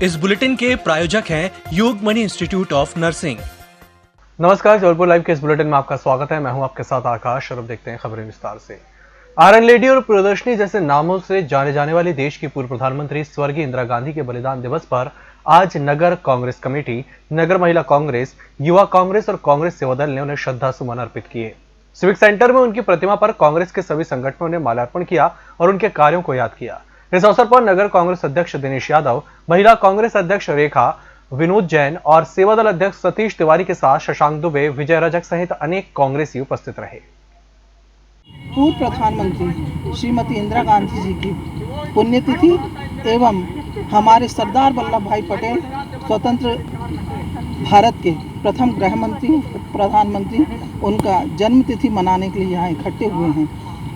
इस बुलेटिन के प्रायोजक हैं योगमणि इंस्टीट्यूट ऑफ नर्सिंग। नमस्कार, जबलपुर लाइव के इस बुलेटिन में आपका स्वागत है। मैं हूं आपके साथ आकाश और अब देखते हैं खबरें विस्तार से। आयरन लेडी और प्रियदर्शनी जैसे नामों से जाने जाने वाली देश की पूर्व प्रधानमंत्री स्वर्गीय इंदिरा गांधी के बलिदान दिवस पर आज नगर कांग्रेस कमेटी, नगर महिला कांग्रेस, युवा कांग्रेस और कांग्रेस सेवा दल ने उन्हें श्रद्धा सुमन अर्पित किए। सिविक सेंटर में उनकी प्रतिमा पर कांग्रेस के सभी संगठनों ने माल्यार्पण किया और उनके कार्यों को याद किया। इस अवसर पर नगर कांग्रेस अध्यक्ष दिनेश यादव, महिला कांग्रेस अध्यक्ष रेखा, विनोद जैन और सेवा दल अध्यक्ष सतीश तिवारी के साथ शशांक दुबे, विजय रजक सहित अनेक कांग्रेसी उपस्थित रहे। पूर्व प्रधानमंत्री श्रीमती इंदिरा गांधी जी की पुण्यतिथि एवं हमारे सरदार वल्लभ भाई पटेल स्वतंत्र भारत के प्रथम गृह मंत्री, प्रधानमंत्री, उनका जन्म तिथि मनाने के लिए यहाँ इकट्ठे हुए हैं।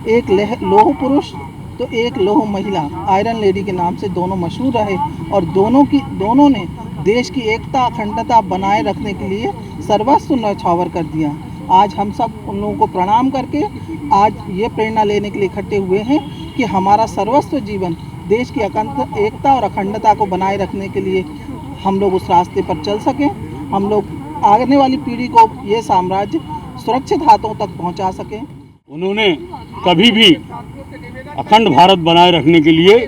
एक लौह पुरुष तो एक लौह महिला, आयरन लेडी के नाम से दोनों मशहूर रहे और दोनों ने देश की एकता अखंडता बनाए रखने के लिए सर्वस्व न्यौछावर कर दिया। आज हम सब उन लोगों को प्रणाम करके आज ये प्रेरणा लेने के लिए इकट्ठे हुए हैं कि हमारा सर्वस्व जीवन देश की एकता और अखंडता को बनाए रखने के लिए हम लोग उस रास्ते पर चल सकें, हम लोग आने वाली पीढ़ी को ये साम्राज्य सुरक्षित हाथों तक पहुंचा सकें। उन्होंने कभी भी अखंड भारत बनाए रखने के लिए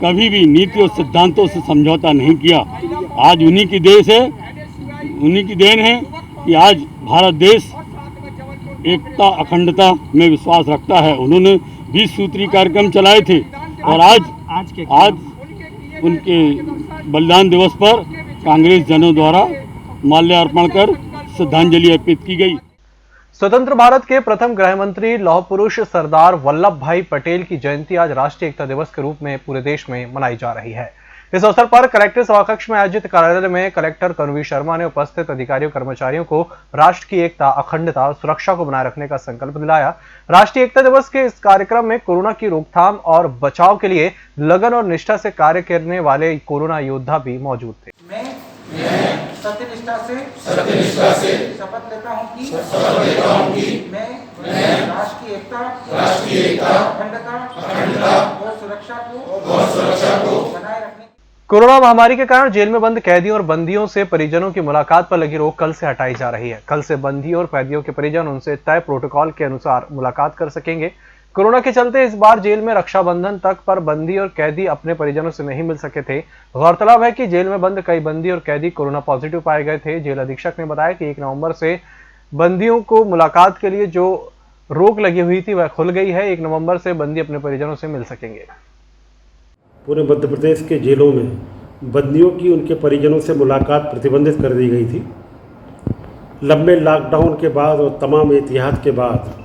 कभी भी नीति और सिद्धांतों से समझौता नहीं किया। आज उन्हीं की देश है, उन्हीं की देन है कि आज भारत देश एकता अखंडता में विश्वास रखता है। उन्होंने 20 सूत्री कार्यक्रम चलाए थे और आज उनके बलिदान दिवस पर कांग्रेस जनों द्वारा माल्यार्पण कर श्रद्धांजलि अर्पित की गई। स्वतंत्र भारत के प्रथम गृह मंत्री लौह पुरुष सरदार वल्लभ भाई पटेल की जयंती आज राष्ट्रीय एकता दिवस के रूप में पूरे देश में मनाई जा रही है। इस अवसर पर कलेक्टर सभाकक्ष में आयोजित कार्यालय में कलेक्टर कन्वी शर्मा ने उपस्थित अधिकारियों कर्मचारियों को राष्ट्र की एकता, अखंडता और सुरक्षा को बनाए रखने का संकल्प दिलाया। राष्ट्रीय एकता दिवस के इस कार्यक्रम में कोरोना की रोकथाम और बचाव के लिए लगन और निष्ठा से कार्य करने वाले कोरोना योद्धा भी मौजूद थे। मैं सत्यनिष्ठा से शपथ लेता हूं कि मैं राष्ट्र की एकता, अखंडता और सुरक्षा को बनाए रखने। कोरोना महामारी के कारण जेल में बंद कैदियों और बंदियों से परिजनों की मुलाकात पर लगी रोक कल से हटाई जा रही है। कल से बंदी और कैदियों के परिजन उनसे तय प्रोटोकॉल के अनुसार मुलाकात कर सकेंगे। कोरोना के चलते इस बार जेल में रक्षाबंधन तक पर बंदी और कैदी अपने परिजनों से नहीं मिल सके थे। गौरतलब है कि जेल में बंद कई बंदी और कैदी कोरोना पॉजिटिव पाए गए थे। जेल अधीक्षक ने बताया कि 1 नवंबर से बंदियों को मुलाकात के लिए जो रोक लगी हुई थी वह खुल गई है। 1 नवंबर से बंदी अपने परिजनों से मिल सकेंगे। पूरे मध्य प्रदेश के जेलों में बंदियों की उनके परिजनों से मुलाकात प्रतिबंधित कर दी गई थी। लंबे लॉकडाउन के बाद और तमाम एहतियात के बाद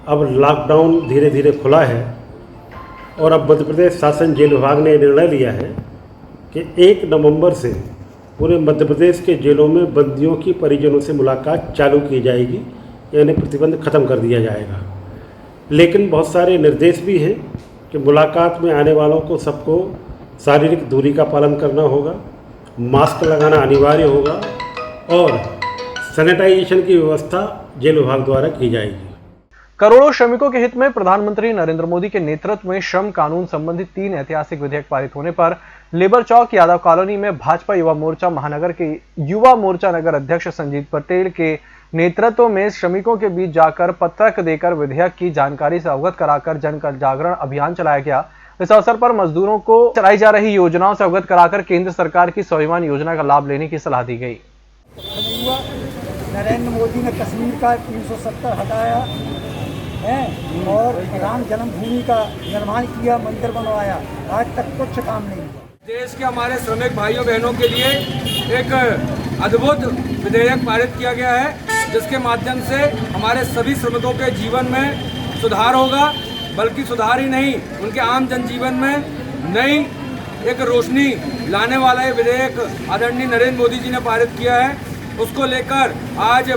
अब लॉकडाउन धीरे धीरे खुला है और अब मध्य प्रदेश शासन जेल विभाग ने निर्णय लिया है कि 1 नवंबर से पूरे मध्य प्रदेश के जेलों में बंदियों की परिजनों से मुलाकात चालू की जाएगी, यानी प्रतिबंध खत्म कर दिया जाएगा। लेकिन बहुत सारे निर्देश भी हैं कि मुलाकात में आने वालों को सबको शारीरिक दूरी का पालन करना होगा, मास्क लगाना अनिवार्य होगा और सैनिटाइजेशन की व्यवस्था जेल विभाग द्वारा की जाएगी। करोड़ों श्रमिकों के हित में प्रधानमंत्री नरेंद्र मोदी के नेतृत्व में श्रम कानून संबंधित 3 ऐतिहासिक विधेयक पारित होने पर लेबर चौक यादव कॉलोनी में भाजपा युवा मोर्चा महानगर के युवा मोर्चा नगर अध्यक्ष संजीत पटेल के नेतृत्व में श्रमिकों के बीच जाकर पत्रक देकर विधेयक की जानकारी से अवगत कराकर जन जागरण अभियान चलाया गया। इस अवसर पर मजदूरों को चलाई जा रही योजनाओं से अवगत कराकर केंद्र सरकार की स्वाभिमान योजना का लाभ लेने की सलाह दी गई। नरेंद्र मोदी ने कश्मीर का 370 हटाया है और राम जन्मभूमि का निर्माण किया, मंदिर बनवाया, आज तक कुछ काम नहीं हुआ। देश के हमारे श्रमिक भाइयों बहनों के लिए एक अद्भुत विधेयक पारित किया गया है, जिसके माध्यम से हमारे सभी श्रमिकों के जीवन में सुधार होगा। बल्कि सुधार ही नहीं, उनके आम जनजीवन में नई एक रोशनी लाने वाला ये विधेयक आदरणीय नरेंद्र मोदी जी ने पारित किया है। उसको लेकर आज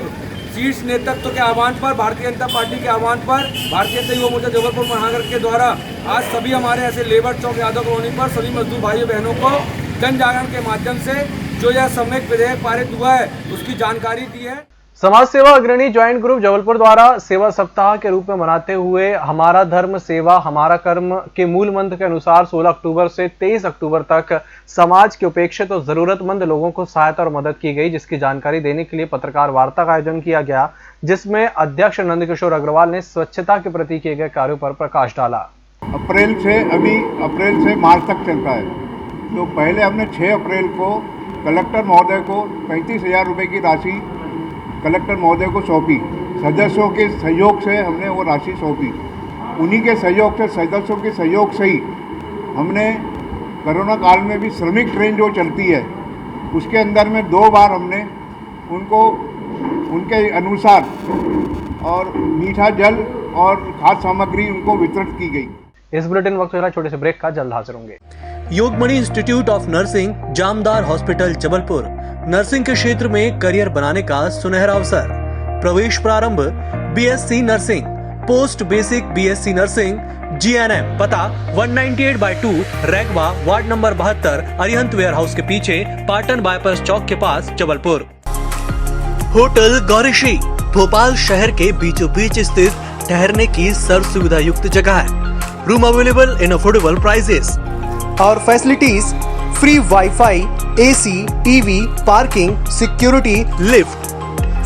शीर्ष नेतृत्व के आह्वान पर, भारतीय जनता पार्टी के आह्वान पर, भारतीय जनता युवा मोर्चा जबलपुर महानगर के द्वारा आज सभी हमारे ऐसे लेबर चौक यादव कॉलोनी पर सभी मजदूर भाइयों बहनों को जन जागरण के माध्यम से जो यह सामूहिक विधेयक पारित हुआ है उसकी जानकारी दी है। समाज सेवा अग्रणी ज्वाइंट ग्रुप जबलपुर द्वारा सेवा सप्ताह के रूप में मनाते हुए हमारा धर्म सेवा हमारा कर्म के मूल मंत्र के अनुसार 16 अक्टूबर से 23 अक्टूबर तक समाज के उपेक्षित और जरूरतमंद लोगों को सहायता और मदद की गई, जिसकी जानकारी देने के लिए पत्रकार वार्ता का आयोजन किया गया, जिसमें अध्यक्ष नंदकिशोर अग्रवाल ने स्वच्छता के प्रति किए गए कार्यों पर प्रकाश डाला। अप्रैल से मार्च तक चलता है। तो पहले हमने 6 अप्रैल को कलेक्टर महोदय को 35,000 रुपये की राशि कलेक्टर महोदय को सौंपी। सदस्यों के सहयोग से हमने वो राशि सौंपी। उन्हीं के सहयोग से, सदस्यों के सहयोग से ही हमने कोरोना काल में भी श्रमिक ट्रेन जो चलती है उसके अंदर में 2 बार हमने उनको उनके अनुसार और मीठा जल और खाद्य सामग्री उनको वितरित की गई। इस बुलेटिन वक्त छोटे से ब्रेक का जल्द हाजिर होंगे। Yogmani institute of nursing, Jamdar hospital Jabalpur. Nursing के क्षेत्र में करियर बनाने का सुनहरा अवसर। प्रवेश प्रारंभ BSc nursing, post basic BSc nursing, GNM. पता 198/2 Ragwa, ward number 72, Arihant warehouse के पीछे, पाटन बाईपास चौक के पास, जबलपुर। होटल गौरीश्री भोपाल शहर के बीचों बीच स्थित ठहरने की सर्व सुविधा युक्त जगह है। Room available in affordable prices और facilities free wifi, AC, TV, parking, security, lift,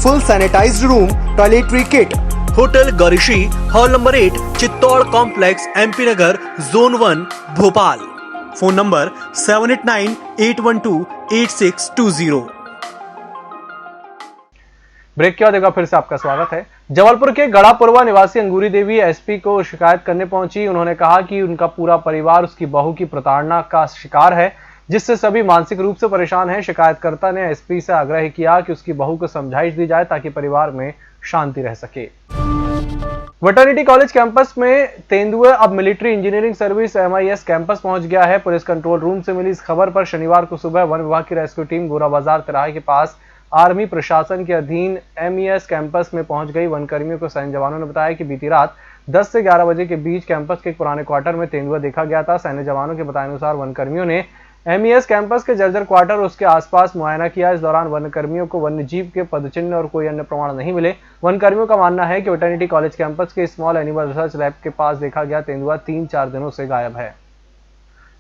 full sanitised room, toiletry kit. Hotel Gaurishree, hall number 8, Chittor complex, MP Nagar, zone 1, Bhopal. Phone number 7898128620। Break के बाद एक बार फिर से आपका स्वागत है। जबलपुर के गढ़ापुरवा निवासी अंगूरी देवी एसपी को शिकायत करने पहुंची। उन्होंने कहा कि उनका पूरा परिवार उसकी बहू की प्रताड़ना का शिकार है, जिससे सभी मानसिक रूप से परेशान हैं। शिकायतकर्ता ने एसपी से आग्रह किया कि उसकी बहू को समझाइश दी जाए ताकि परिवार में शांति रह सके। वेटरनिटी कॉलेज कैंपस में तेंदुए अब military engineering service MIS campus पहुंच गया है। पुलिस कंट्रोल रूम से मिली इस खबर पर शनिवार को सुबह वन विभाग की रेस्क्यू टीम गोरा बाजार तिराहे के पास आर्मी प्रशासन के अधीन MES कैंपस में पहुंच गई। वन कर्मियों को सैन्य जवानों ने बताया कि बीती रात 10 से 11 बजे के बीच कैंपस के एक पुराने क्वार्टर में तेंदुआ देखा गया था। सैन्य जवानों के बताए अनुसार वन कर्मियों ने MES कैंपस के जर्जर क्वार्टर और उसके आसपास मुआयना किया। इस दौरान वन कर्मियों को वन्य जीव के पदचिन्ह और कोई अन्य प्रमाण नहीं मिले। वन कर्मियों का मानना है कि वेटरनिटी कॉलेज कैंपस के स्मॉल एनिमल रिसर्च लैब के पास देखा गया तेंदुआ 3-4 दिनों से गायब है।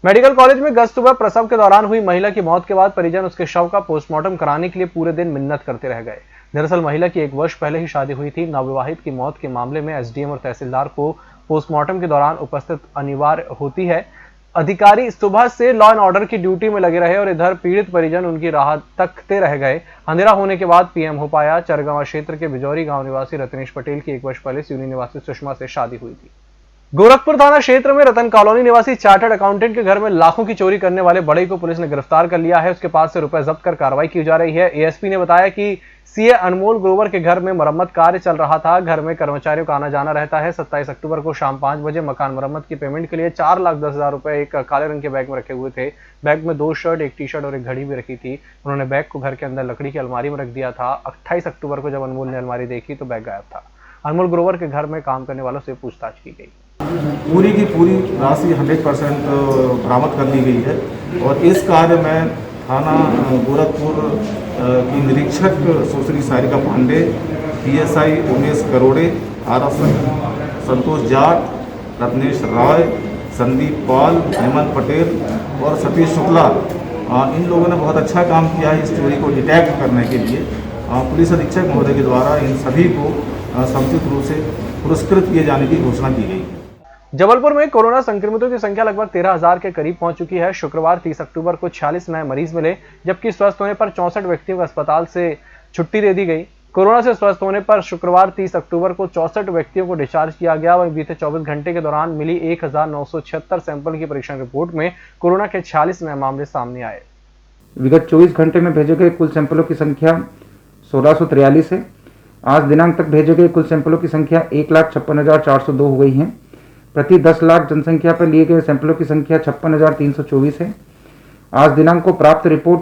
मेडिकल कॉलेज में गत सुबह प्रसव के दौरान हुई महिला की मौत के बाद परिजन उसके शव का पोस्टमार्टम कराने के लिए पूरे दिन मिन्नत करते रह गए। दरअसल महिला की 1 वर्ष पहले ही शादी हुई थी। नवविवाहित की मौत के मामले में SDM और तहसीलदार को पोस्टमार्टम के दौरान उपस्थित अनिवार्य होती है। अधिकारी सुबह से लॉ एंड ऑर्डर की ड्यूटी में लगे रहे और इधर पीड़ित परिजन उनकी राह तकते रह गए। अंधेरा होने के बाद PM हो पाया। चरगांव क्षेत्र के बिजौरी गांव निवासी रत्नेश पटेल की 1 वर्ष पहले सिवनी निवासी सुषमा से शादी हुई थी। गोरखपुर थाना क्षेत्र में रतन कॉलोनी निवासी चार्टर्ड अकाउंटेंट के घर में लाखों की चोरी करने वाले बड़े को पुलिस ने गिरफ्तार कर लिया है। उसके पास से रुपए जब्त कर कार्रवाई की जा रही है। ASP ने बताया कि CA अनमोल ग्रोवर के घर में मरम्मत कार्य चल रहा था। घर में कर्मचारियों का आना जाना रहता है। 27 अक्टूबर को शाम 5 बजे मकान मरम्मत की पेमेंट के लिए 4,10,000 रुपए एक काले रंग के बैग में रखे हुए थे। बैग में 2 शर्ट, 1 टी-शर्ट और एक घड़ी भी रखी थी। उन्होंने बैग को घर के अंदर लकड़ी की अलमारी में रख दिया था। 28 अक्टूबर को जब अनमोल ने अलमारी देखी तो बैग गायब था। अनमोल ग्रोवर के घर में काम करने वालों से पूछताछ की गई। पूरी की पूरी राशि 100% बरामद कर ली गई है और इस कार्य में थाना गोरखपुर की निरीक्षक सुश्री सारिका पांडे, PSI उमेश करोड़े, RSI संतोष जाट, रत्नेश राय, संदीप पाल, हेमंत पटेल और सतीश शुक्ला, इन लोगों ने बहुत अच्छा काम किया है इस चोरी को डिटेक्ट करने के लिए। पुलिस अधीक्षक महोदय के द्वारा इन सभी को समुचित रूप से पुरस्कृत किए जाने की घोषणा की गई है। जबलपुर में कोरोना संक्रमितों की संख्या लगभग 13,000 के करीब पहुंच चुकी है। शुक्रवार 30 अक्टूबर को 46 नए मरीज मिले, जबकि स्वस्थ होने पर 64 व्यक्तियों को अस्पताल से छुट्टी दे दी गई। कोरोना से स्वस्थ होने पर शुक्रवार 30 अक्टूबर को 64 व्यक्तियों को डिस्चार्ज किया गया। वहीं बीते 24 घंटे के दौरान मिली 1,976 सैंपल की परीक्षण रिपोर्ट में कोरोना के 46 नए मामले सामने आए। विगत 24 घंटे में भेजे गए कुल सैंपलों की संख्या 1643 है। आज दिनांक तक भेजे गए कुल सैंपलों की संख्या 1,56,402 हो गई है। प्रति 10 लाख जनसंख्या पर लिए गए सैंपलों की संख्या 56,324 है। आज दिनांक को प्राप्त रिपोर्ट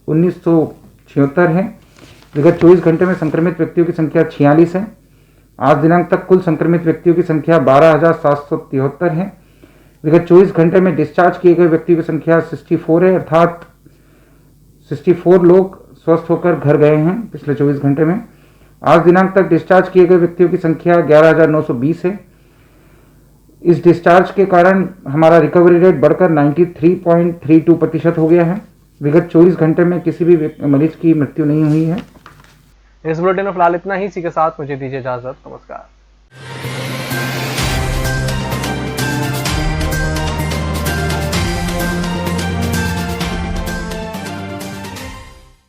1976 है। विगत 24 घंटे में संक्रमित व्यक्तियों की संख्या 46 है। आज दिनांक तक कुल संक्रमित व्यक्तियों की संख्या 12,773 है। विगत 24 घंटे में डिस्चार्ज किए गए व्यक्तियों की संख्या 64 है, अर्थात 64 लोग स्वस्थ होकर घर गए हैं पिछले 24 घंटे में। आज दिनांक तक डिस्चार्ज किए गए व्यक्तियों की संख्या 11,920 है। इस डिस्चार्ज के कारण हमारा रिकवरी रेट बढ़कर 93.32% हो गया है। विगत 24 घंटे में किसी भी मरीज की मृत्यु नहीं हुई है। इस बुलेटिन में फिलहाल इतना ही। इसी के साथ मुझे दीजिए इजाजत। नमस्कार।